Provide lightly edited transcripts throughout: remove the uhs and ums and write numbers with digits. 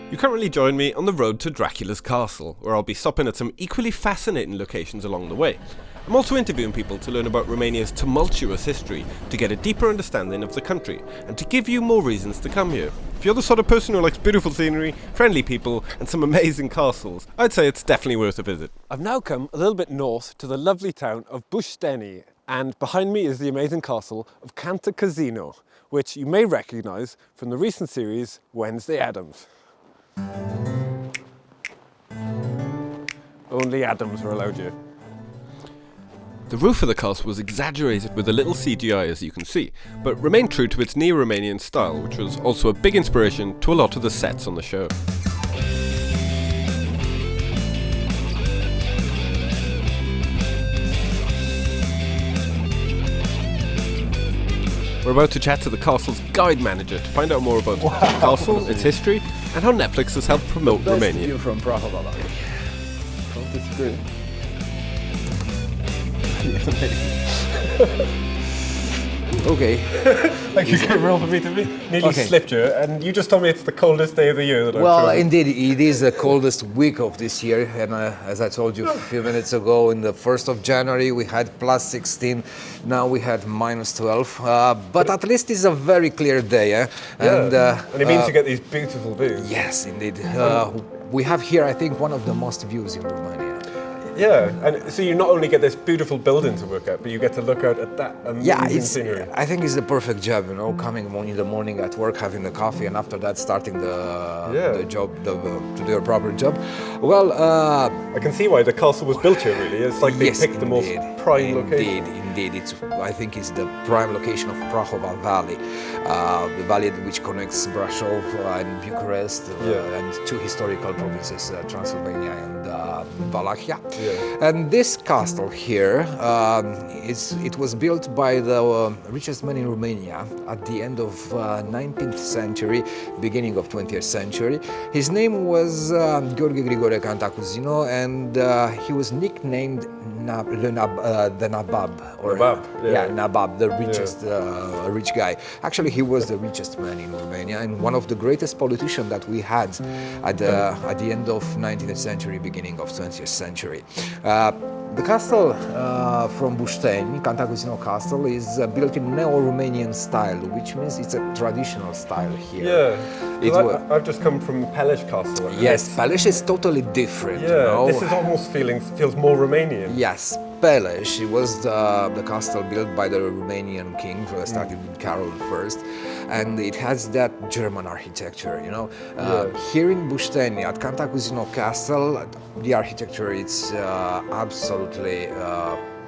You currently join me on the road to Dracula's castle, where I'll be stopping at some equally fascinating locations along the way. I'm also interviewing people to learn about Romania's tumultuous history, to get a deeper understanding of the country, and to give you more reasons to come here. If you're the sort of person who likes beautiful scenery, friendly people, and some amazing castles, I'd say it's definitely worth a visit. I've now come a little bit north to the lovely town of Bușteni, and behind me is the amazing castle of Cantacuzino, which you may recognise from the recent series Wednesday Addams. Only Addams were allowed here. The roof of the castle was exaggerated with a little CGI, as you can see, but remained true to its neo-Romanian style, which was also a big inspiration to a lot of the sets on the show. We're about to chat to the castle's guide manager to find out more about the castle, its history, and how Netflix has helped promote Romania. View from Praha. From the screen. Okay. Like you came real for me to me. Nearly slipped you, and you just told me it's the coldest day of the year that I've chosen. Indeed, it is the coldest week of this year, and as I told you a few minutes ago, in the 1st of January we had plus 16, now we had minus 12, but at least it's a very clear day. And it means you get these beautiful views. Yes, indeed. We have here, I think, one of the most views in Romania. Yeah, and so you not only get this beautiful building to look at, but you get to look out at that amazing scenery. I think it's the perfect job, coming in the morning at work, having the coffee, and after that starting the job, to do a proper job. Well, I can see why the castle was built here, really. It's like they picked the most prime location. Indeed. I think it's the prime location of Prahova Valley, the valley which connects Brașov and Bucharest, and two historical provinces, Transylvania and Wallachia. And this castle here, it was built by the richest man in Romania at the end of 19th century, beginning of 20th century. His name was Gheorghe Grigore Cantacuzino, and he was nicknamed the Nabab. Nabab, the richest rich guy. Actually, he was the richest man in Romania and one of the greatest politicians that we had at the end of 19th century, beginning of 20th century. The castle from Bușteni, Cantacuzino Castle, is built in neo-Romanian style, which means it's a traditional style here. Yeah, I've just come from Peleș Castle. Yes, Peleș is totally different. This is almost feels more Romanian. Yes, Peleș, it was the castle built by the Romanian king, started with Carol I, and it has that German architecture, Here in Bușteni, at Cantacuzino Castle, the architecture is absolutely,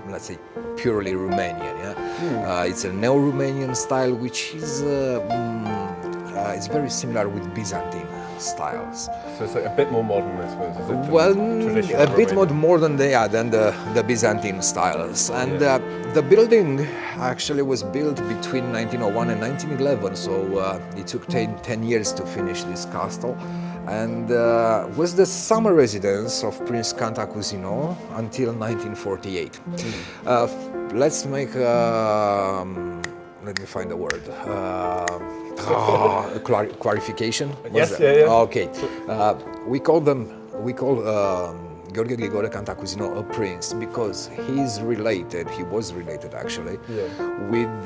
let's say, purely Romanian. It's a neo-Romanian style, which is it's very similar with Byzantine styles. So it's like a bit more modern, I suppose. A bit more modern than the Byzantine styles. And the building actually was built between 1901 and 1911, so it took 10 years to finish this castle. And was the summer residence of Prince Cantacuzino until 1948. Let's make let me find the word. Clarification? Yes, Okay. We call Gheorghe Grigore Cantacuzino a prince because he was related actually, with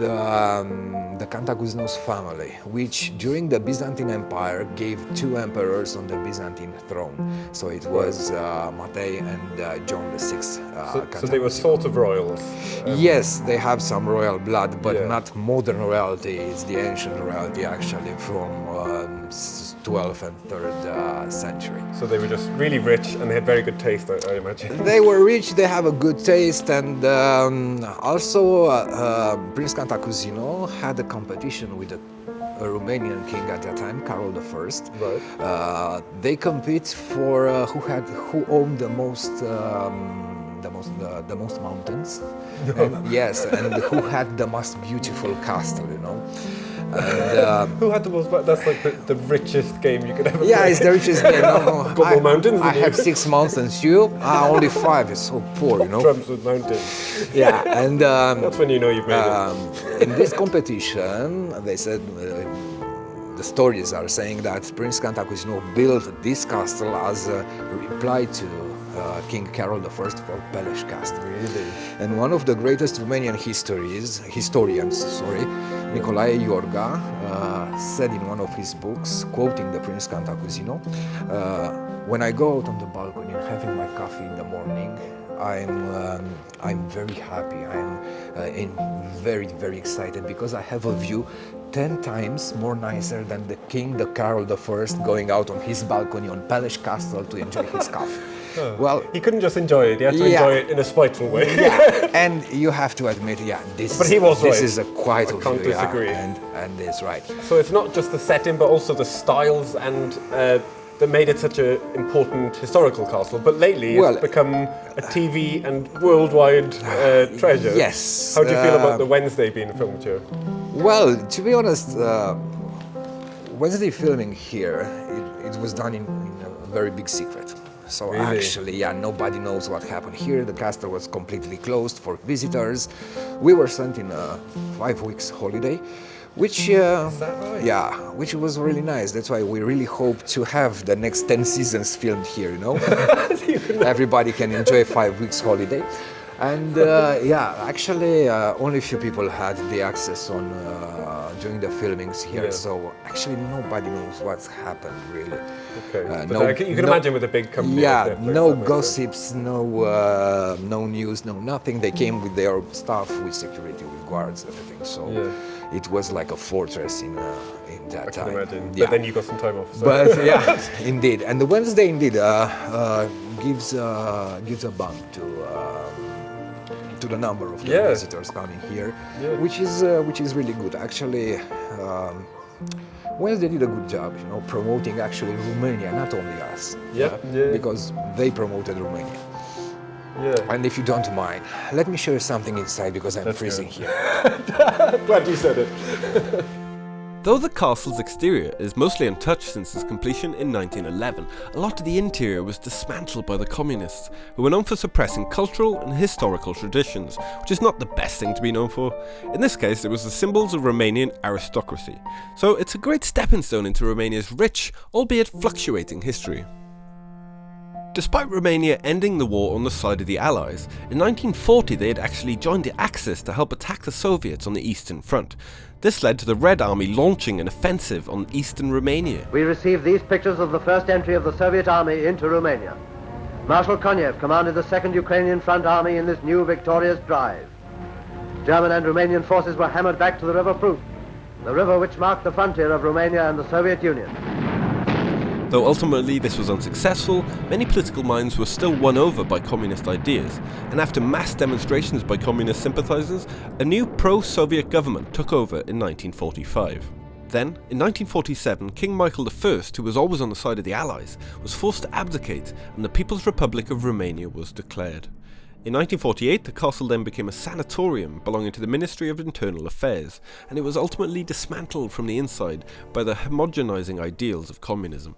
the Cantacuzino's family, which during the Byzantine Empire gave two emperors on the Byzantine throne. So it was Matei and John VI. So they were sort of royals? Yes, they have some royal blood, but not modern royalty. It's the ancient royalty actually from 12th and 3rd century. So they were just really rich and they had very good taste, I imagine. They were rich, they have a good taste, and also Prince Cantacuzino had a competition with a Romanian king at that time, Carol I. Right. They compete for who owned the most mountains. and who had the most beautiful castle, And, who had the most? That's like the richest game you could ever play. Yeah, it's the richest game. Got more mountains than I have 6 mountains. You? Only 5. It's so poor, Trumps with mountains. Yeah, and that's when you know you've made it. In this competition, they said the stories are saying that Prince Cantacuzino built this castle as a reply to King Carol I for Peleș Castle. Really? And one of the greatest Romanian historians, Nicolae Iorga, said in one of his books, quoting the Prince Cantacuzino, when I go out on the balcony and having my coffee in the morning, I'm very happy. I'm very, very excited because I have a view 10 times more nicer than the King, the Carol I, going out on his balcony on Peleș Castle to enjoy his coffee. Oh. Well, he couldn't just enjoy it; he had to enjoy it in a spiteful way. Yeah, and you have to admit, this is a quite. I can't disagree. And it's right. So it's not just the setting, but also the styles and that made it such an important historical castle. But lately, it's become a TV and worldwide treasure. Yes. How do you feel about the Wednesday being filmed here? Well, to be honest, Wednesday filming here, it was done in a very big secret. So really? Actually, nobody knows what happened here. The castle was completely closed for visitors. We were sent in a 5 weeks holiday, which is that right? Yeah, which was really nice. That's why we really hope to have the next 10 seasons filmed here, you know. Everybody can enjoy 5 weeks holiday. And actually only a few people had the access on during the filmings here, so actually nobody knows what's happened really. Okay, you can imagine with a big company. Yeah, no gossips, no news, no nothing. They came with their staff, with security, with guards, everything. So it was like a fortress in that time. I can imagine. But then you got some time off. So. But yeah, indeed. And the Wednesday indeed gives a bump to the number of the visitors coming here, which is really good. Actually, Wednesday did a good job, you know, promoting actually Romania, not only us. Because they promoted Romania. Yeah. And if you don't mind, let me show you something inside because I'm freezing here. Glad you said it. Though the castle's exterior is mostly untouched since its completion in 1911, a lot of the interior was dismantled by the communists, who were known for suppressing cultural and historical traditions, which is not the best thing to be known for. In this case, it was the symbols of Romanian aristocracy. So it's a great stepping stone into Romania's rich, albeit fluctuating history. Despite Romania ending the war on the side of the Allies, in 1940 they had actually joined the Axis to help attack the Soviets on the Eastern Front. This led to the Red Army launching an offensive on eastern Romania. We received these pictures of the first entry of the Soviet army into Romania. Marshal Konev commanded the 2nd Ukrainian Front Army in this new victorious drive. German and Romanian forces were hammered back to the River Prut, the river which marked the frontier of Romania and the Soviet Union. Though ultimately this was unsuccessful, many political minds were still won over by communist ideas, and after mass demonstrations by communist sympathizers, a new pro-Soviet government took over in 1945. Then, in 1947, King Michael I, who was always on the side of the Allies, was forced to abdicate and the People's Republic of Romania was declared. In 1948, the castle then became a sanatorium belonging to the Ministry of Internal Affairs, and it was ultimately dismantled from the inside by the homogenizing ideals of communism.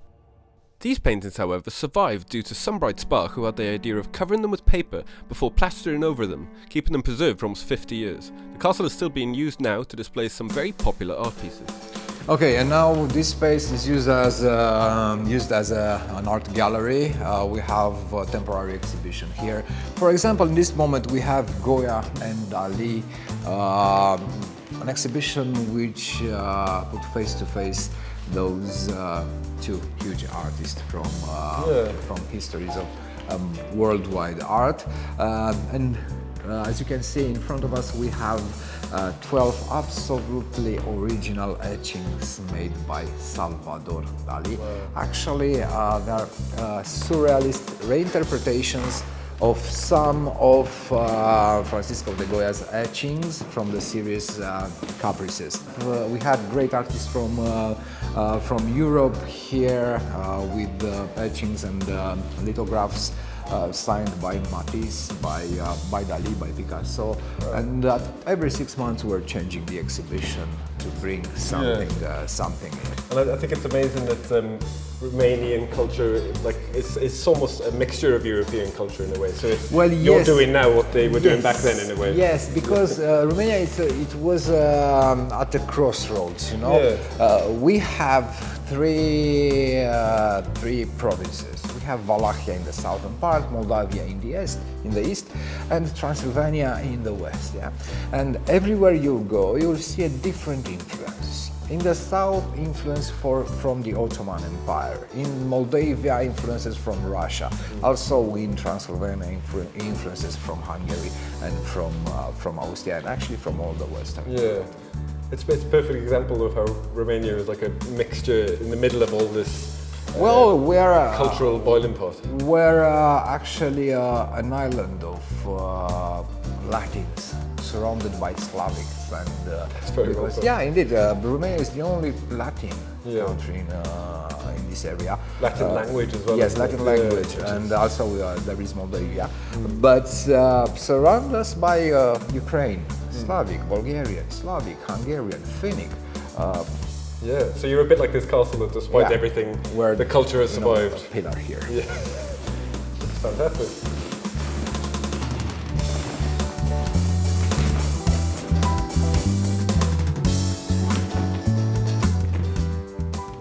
These paintings, however, survived due to some bright spark who had the idea of covering them with paper before plastering over them, keeping them preserved for almost 50 years. The castle is still being used now to display some very popular art pieces. Okay, and now this space is used as an art gallery. We have a temporary exhibition here. For example, in this moment we have Goya and Dali, an exhibition which put face to face those two huge artists from histories of worldwide art, and as you can see in front of us we have 12 absolutely original etchings made by Salvador Dali. Actually, they are surrealist reinterpretations of some of Francisco de Goya's etchings from the series Caprices. We had great artists from Europe here with etchings and lithographs signed by Matisse, by Dali, by Picasso, and every 6 months we're changing the exhibition to bring something in. And I think it's amazing that Romanian culture, like, it's almost a mixture of European culture in a way. So it's, you're doing now what they were doing back then in a way. Yes, because Romania it was at the crossroads. You know, we have three provinces. We have Wallachia in the southern part, Moldavia in the east, and Transylvania in the west. Yeah, and everywhere you go, you will see a different influence. In the south, influence from the Ottoman Empire. In Moldavia, influences from Russia. Also in Transylvania, influences from Hungary and from Austria, and actually from all the Western world. It's a perfect example of how Romania is like a mixture in the middle of all this we're cultural boiling pot. We're actually an island of Latins, surrounded by Slavics, and indeed, Romania is the only Latin country in this area. Latin language as well. Yes, Latin language, and also there is Moldavia. But surrounded us by Ukraine, Slavic, Bulgarian, Slavic, Hungarian, Finnic. So you're a bit like this castle that despite everything, where the culture has survived. Pillar here. Yeah, it's fantastic.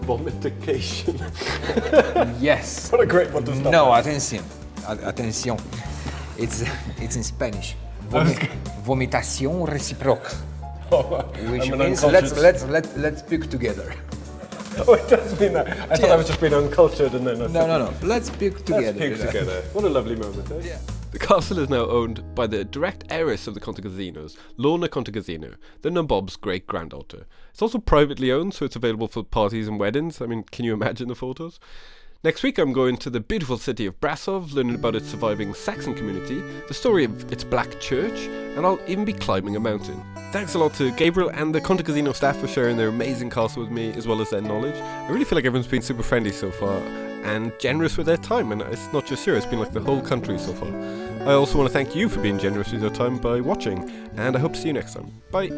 Vomitation. Yes. What a great one to start. No, attention. It's in Spanish. Vomitación recíproca. Which means let's speak together. Oh, it does mean that. I thought I was just being uncultured and then No. Let's speak together. Let's speak together. What a lovely moment, eh? Yeah. The castle is now owned by the direct heiress of the Cantacuzinos, Lorna Cantacuzino, the nabob's great-granddaughter. It's also privately owned, so it's available for parties and weddings. I mean, can you imagine the photos? Next week I'm going to the beautiful city of Brasov, learning about its surviving Saxon community, the story of its black church, and I'll even be climbing a mountain. Thanks a lot to Gabriel and the Cantacuzino staff for sharing their amazing castle with me, as well as their knowledge. I really feel like everyone's been super friendly so far, and generous with their time, and it's not just here, it's been like the whole country so far. I also want to thank you for being generous with your time by watching, and I hope to see you next time. Bye!